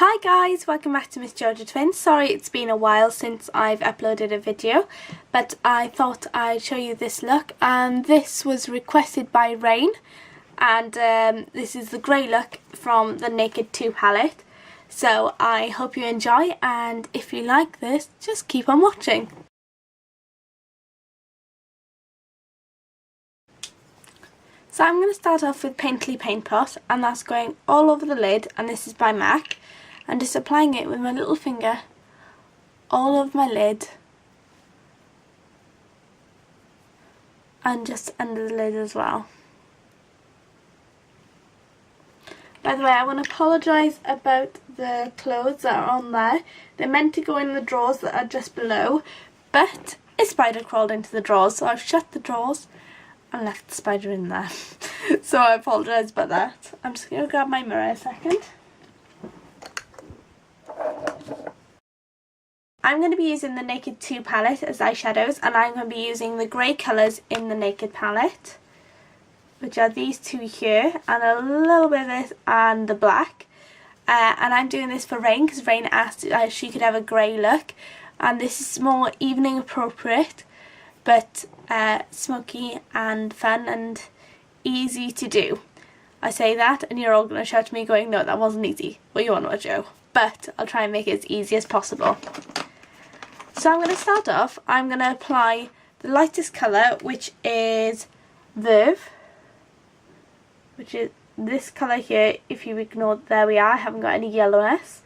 Hi guys, welcome back to Miss Georgia Twins. Sorry it's been a while since I've uploaded a video, but I thought I'd show you this look, and this was requested by Rain, and this is the grey look from the Naked 2 palette. So I hope you enjoy, and if you like this, just keep on watching. So I'm going to start off with Painterly Paint Pot, and that's going all over the lid, and this is by MAC. And just applying it with my little finger all over my lid and just under the lid as well. By the way, I want to apologise about the clothes that are on there. They're meant to go in the drawers that are just below, but a spider crawled into the drawers, so I've shut the drawers and left the spider in there. So I apologise about that. I'm just going to grab my mirror a second. I'm going to be using the Naked 2 palette as eyeshadows, and I'm going to be using the grey colours in the Naked palette, which are these two here, and a little bit of this and the black. And I'm doing this for Rain because Rain asked if she could have a grey look, and this is more evening appropriate, but smoky and fun and easy to do. I say that and you're all going to shout at me going, no, that wasn't easy. What you want to Joe? But I'll try and make it as easy as possible. So I'm going to start off, I'm going to apply the lightest colour, which is Verve, which is this colour here. If you ignore, there we are, I haven't got any yellowness.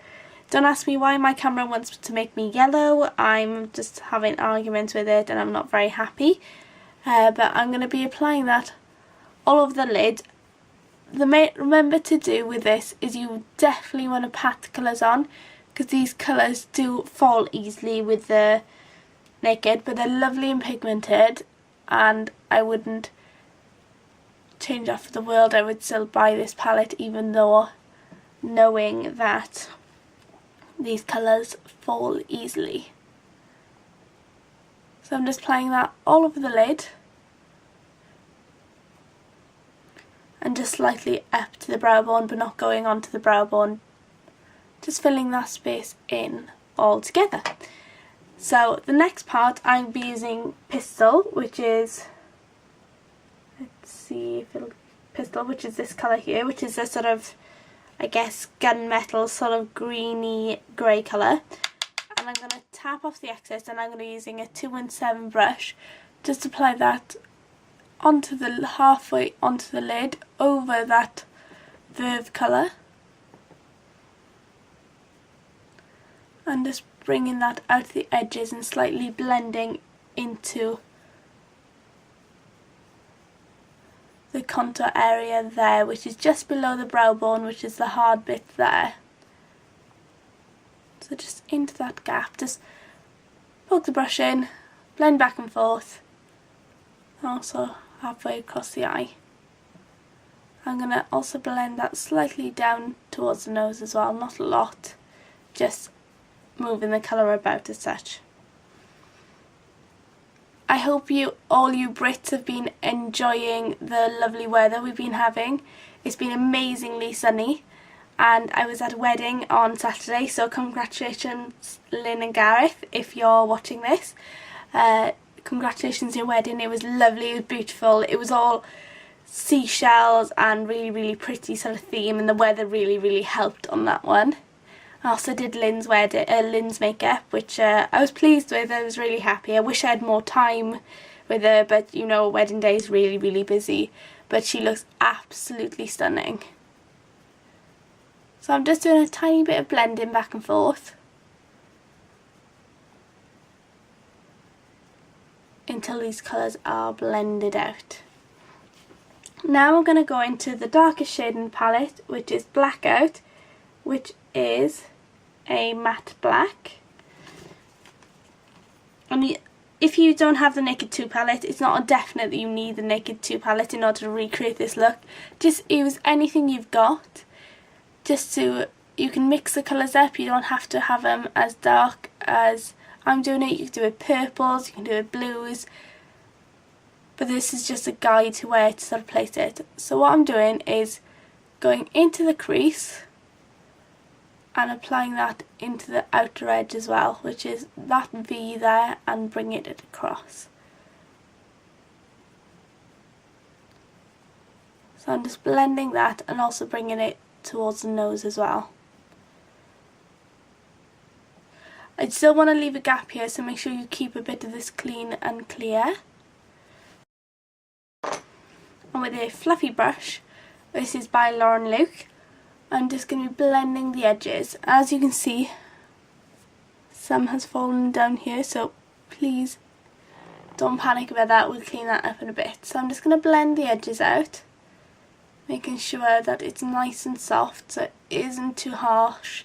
Don't ask me why my camera wants to make me yellow, I'm just having arguments with it and I'm not very happy. But I'm going to be applying that all over the lid. Remember to do with this is you definitely want to pat the colours on, because these colours do fall easily with the Naked, but they're lovely and pigmented, and I wouldn't change that for the world. I would still buy this palette even though knowing that these colours fall easily. So I'm just applying that all over the lid and just slightly up to the brow bone, but not going onto the brow bone. Just filling that space in all together. So the next part I'm be using Pistol, which is, let's see if it'll, Pistol, which is this colour here, which is a sort of, I guess, gunmetal sort of greeny grey colour. And I'm going to tap off the excess, and I'm going to be using a 217 brush, just apply that onto the halfway onto the lid over that Verve colour. And just bringing that out the edges and slightly blending into the contour area there, which is just below the brow bone, which is the hard bit there. So just into that gap, just poke the brush in, blend back and forth, also halfway across the eye. I'm going to also blend that slightly down towards the nose as well, not a lot, just moving the colour about as such. I hope all you Brits have been enjoying the lovely weather we've been having. It's been amazingly sunny, and I was at a wedding on Saturday, so congratulations Lynn and Gareth if you're watching this. Congratulations on your wedding, it was lovely, it was beautiful, it was all seashells and really pretty sort of theme, and the weather really helped on that one. I also did Lynn's makeup, which I was pleased with. I was really happy. I wish I had more time with her, but you know, wedding day is really busy. But she looks absolutely stunning. So I'm just doing a tiny bit of blending back and forth until these colours are blended out. Now we're going to go into the darkest shade in the palette, which is Blackout, which is a matte black. And if you don't have the Naked 2 palette, it's not a definite that you need the Naked 2 palette in order to recreate this look. Just use anything you've got, just so you can mix the colours up. You don't have to have them as dark as I'm doing it. You can do it purples, you can do it blues, but this is just a guide to where to sort of place it. So what I'm doing is going into the crease and applying that into the outer edge as well, which is that V there, and bring it across. So I'm just blending that and also bringing it towards the nose as well. I still want to leave a gap here, so make sure you keep a bit of this clean and clear. And with a fluffy brush, this is by Lauren Luke, I'm just going to be blending the edges. As you can see, some has fallen down here, so please don't panic about that, we'll clean that up in a bit. So I'm just going to blend the edges out, making sure that it's nice and soft so it isn't too harsh.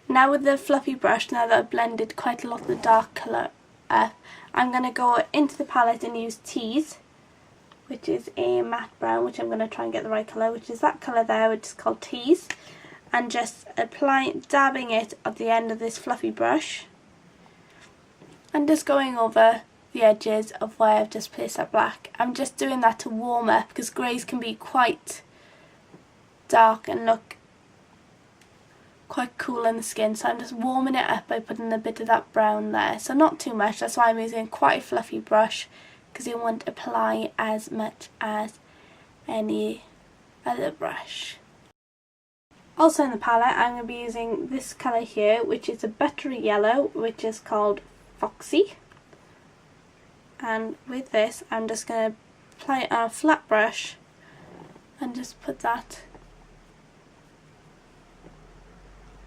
Now with the fluffy brush, now that I've blended quite a lot of the dark colour up, I'm going to go into the palette and use Tease, which is a matte brown, which I'm going to try and get the right colour, which is that colour there, which is called Tease, and just dabbing it at the end of this fluffy brush, and just going over the edges of where I've just placed that black. I'm just doing that to warm up, because greys can be quite dark and look quite cool in the skin, so I'm just warming it up by putting a bit of that brown there. So not too much, that's why I'm using quite a fluffy brush, because you won't apply as much as any other brush. Also in the palette, I'm going to be using this colour here, which is a buttery yellow, which is called Foxy. And with this, I'm just going to apply it on a flat brush and just put that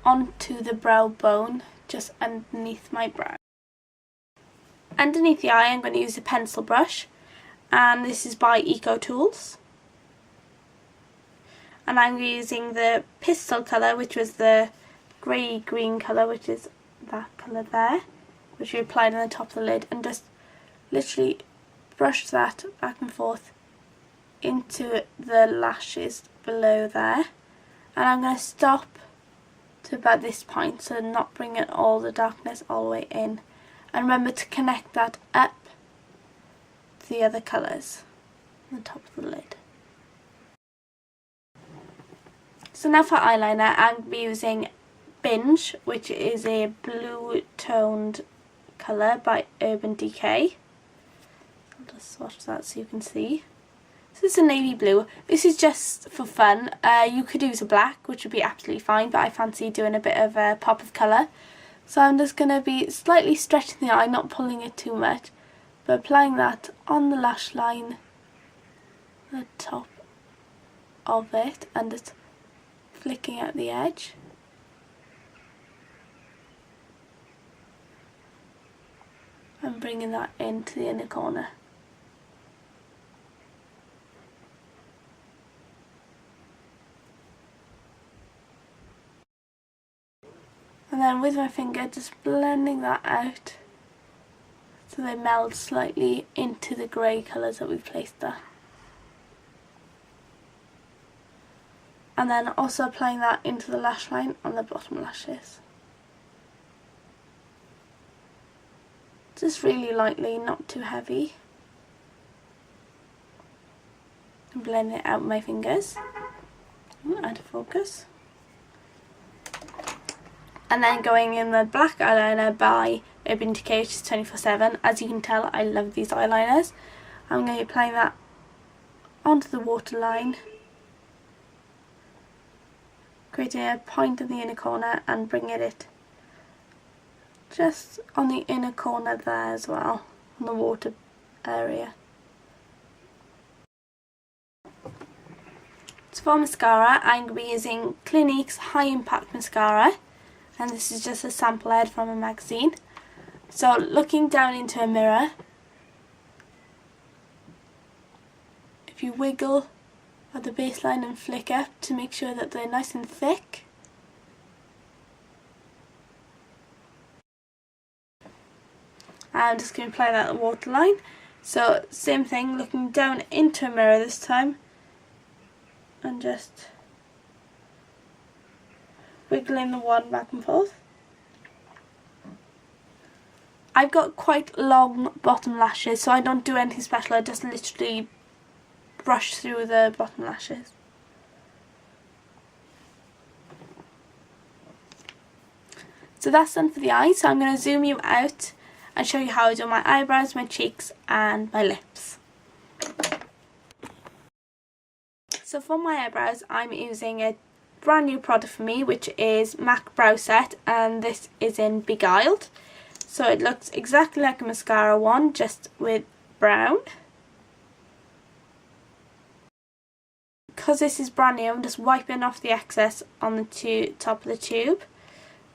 onto the brow bone, just underneath my brow. Underneath the eye, I'm going to use a pencil brush, and this is by Eco Tools. And I'm using the Pistol colour, which was the grey-green colour, which is that colour there, which we applied on the top of the lid, and just literally brush that back and forth into the lashes below there. And I'm going to stop to about this point, so not bringing all the darkness all the way in. And remember to connect that up to the other colours on the top of the lid. So now for eyeliner, I'm going to be using Binge, which is a blue toned colour by Urban Decay. I'll just swatch that so you can see. This is a navy blue. This is just for fun. You could use a black, which would be absolutely fine, but I fancy doing a bit of a pop of colour. So I'm just going to be slightly stretching the eye, not pulling it too much, but applying that on the lash line, the top of it, and just flicking out the edge. And bringing that into the inner corner. And then with my finger just blending that out so they meld slightly into the grey colours that we've placed there. And then also applying that into the lash line on the bottom lashes. Just really lightly, not too heavy. And blend it out with my fingers. Out of focus. And then going in the black eyeliner by Urban Decay, which is 24/7. As you can tell, I love these eyeliners. I'm going to be applying that onto the waterline, creating a point in the inner corner and bringing it just on the inner corner there as well, on the water area. So for mascara, I'm going to be using Clinique's High Impact Mascara. And this is just a sample ad from a magazine. So looking down into a mirror, if you wiggle at the baseline and flick up to make sure that they're nice and thick. I'm just going to apply that at the waterline. So same thing, looking down into a mirror this time, and just wiggling the wand back and forth. I've got quite long bottom lashes, so I don't do anything special. I just literally brush through the bottom lashes. So that's done for the eyes, so I'm going to zoom you out and show you how I do my eyebrows, my cheeks and my lips. So for my eyebrows I'm using a brand new product for me, which is MAC Brow Set, and this is in Beguiled. So it looks exactly like a mascara one, just with brown. Because this is brand new, I'm just wiping off the excess on the top of the tube,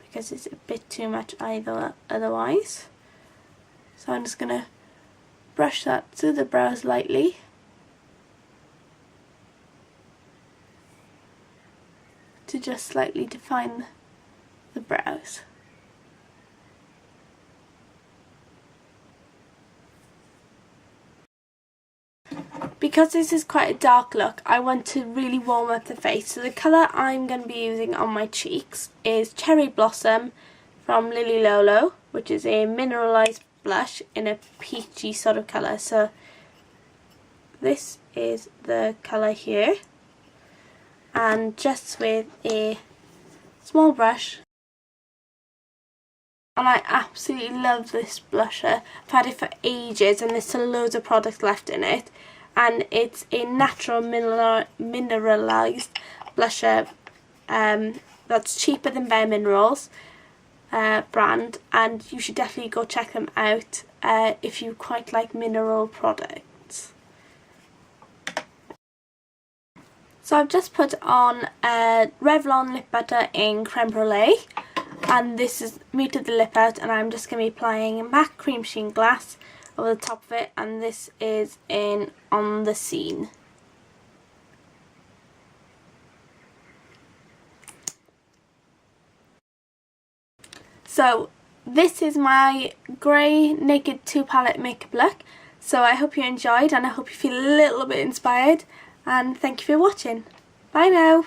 because it's a bit too much otherwise. So I'm just going to brush that through the brows lightly. To just slightly define the brows. Because this is quite a dark look, I want to really warm up the face. So the colour I'm going to be using on my cheeks is Cherry Blossom from Lily Lolo, which is a mineralised blush in a peachy sort of colour. So this is the colour here. And just with a small brush, and I absolutely love this blusher. I've had it for ages and there's still loads of product left in it, and it's a natural mineralised blusher that's cheaper than Bare Minerals brand, and you should definitely go check them out if you quite like mineral products. So I've just put on Revlon lip butter in Creme Brulee, and this is muted the lip out, and I'm just going to be applying MAC Cream Sheen Glass over the top of it, and this is in On the Scene. So this is my grey Naked 2 palette makeup look. So I hope you enjoyed, and I hope you feel a little bit inspired, and thank you for watching. Bye now.